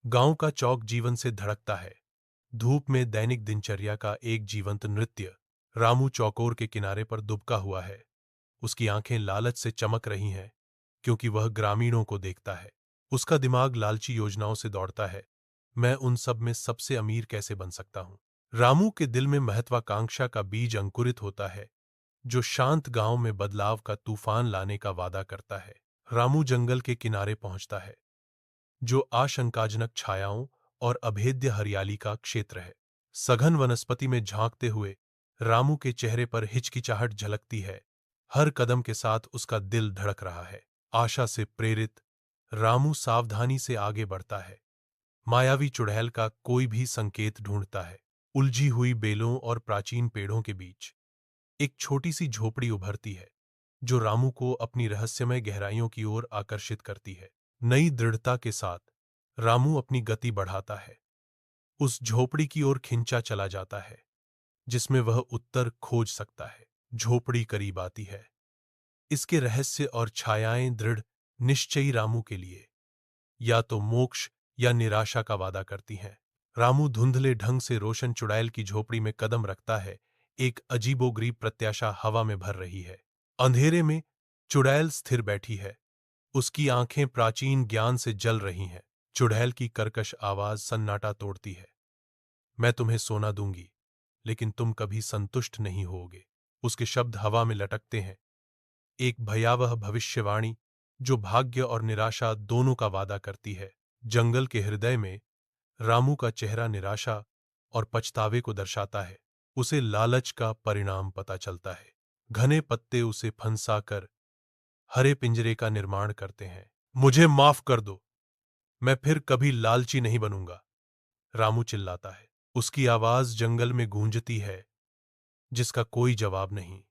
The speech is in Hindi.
गांव का चौक जीवन से धड़कता है। धूप में दैनिक दिनचर्या का एक जीवंत नृत्य। रामू चौकोर के किनारे पर दुबका हुआ है। उसकी आंखें लालच से चमक रही हैं, क्योंकि वह ग्रामीणों को देखता है। उसका दिमाग लालची योजनाओं से दौड़ता है। मैं उन सब में सबसे अमीर कैसे बन सकता हूं? रामू के दिल में महत्वाकांक्षा का बीज अंकुरित होता है, जो शांत गांव में बदलाव का तूफान लाने का वादा करता है। रामू जंगल के किनारे पहुंचता है, जो आशंकाजनक छायाओं और अभेद्य हरियाली का क्षेत्र है। सघन वनस्पति में झांकते हुए रामू के चेहरे पर हिचकिचाहट झलकती है। हर कदम के साथ उसका दिल धड़क रहा है। आशा से प्रेरित रामू सावधानी से आगे बढ़ता है। मायावी चुड़ैल का कोई भी संकेत ढूंढता है। उलझी हुई बेलों और प्राचीन पेड़ों के बीच एक छोटी सी झोपड़ी उभरती है, जो रामू को अपनी रहस्यमय गहराइयों की ओर आकर्षित करती है। नई दृढ़ता के साथ रामू अपनी गति बढ़ाता है, उस झोपड़ी की ओर खिंचा चला जाता है जिसमें वह उत्तर खोज सकता है। झोपड़ी करीब आती है। इसके रहस्य और छायाएं दृढ़ निश्चयी रामू के लिए या तो मोक्ष या निराशा का वादा करती हैं। रामू धुंधले ढंग से रोशन चुड़ैल की झोपड़ी में कदम रखता है। एक अजीबोगरीब प्रत्याशा हवा में भर रही है। अंधेरे में चुड़ैल स्थिर बैठी है। उसकी आंखें प्राचीन ज्ञान से जल रही हैं। चुड़ैल की कर्कश आवाज सन्नाटा तोड़ती है। मैं तुम्हें सोना दूंगी, लेकिन तुम कभी संतुष्ट नहीं होगे। उसके शब्द हवा में लटकते हैं, एक भयावह भविष्यवाणी जो भाग्य और निराशा दोनों का वादा करती है। जंगल के हृदय में रामू का चेहरा निराशा और पछतावे को दर्शाता है। उसे लालच का परिणाम पता चलता है। घने पत्ते उसे फंसाकर हरे पिंजरे का निर्माण करते हैं। मुझे माफ कर दो, मैं फिर कभी लालची नहीं बनूंगा, रामू चिल्लाता है। उसकी आवाज जंगल में गूंजती है, जिसका कोई जवाब नहीं।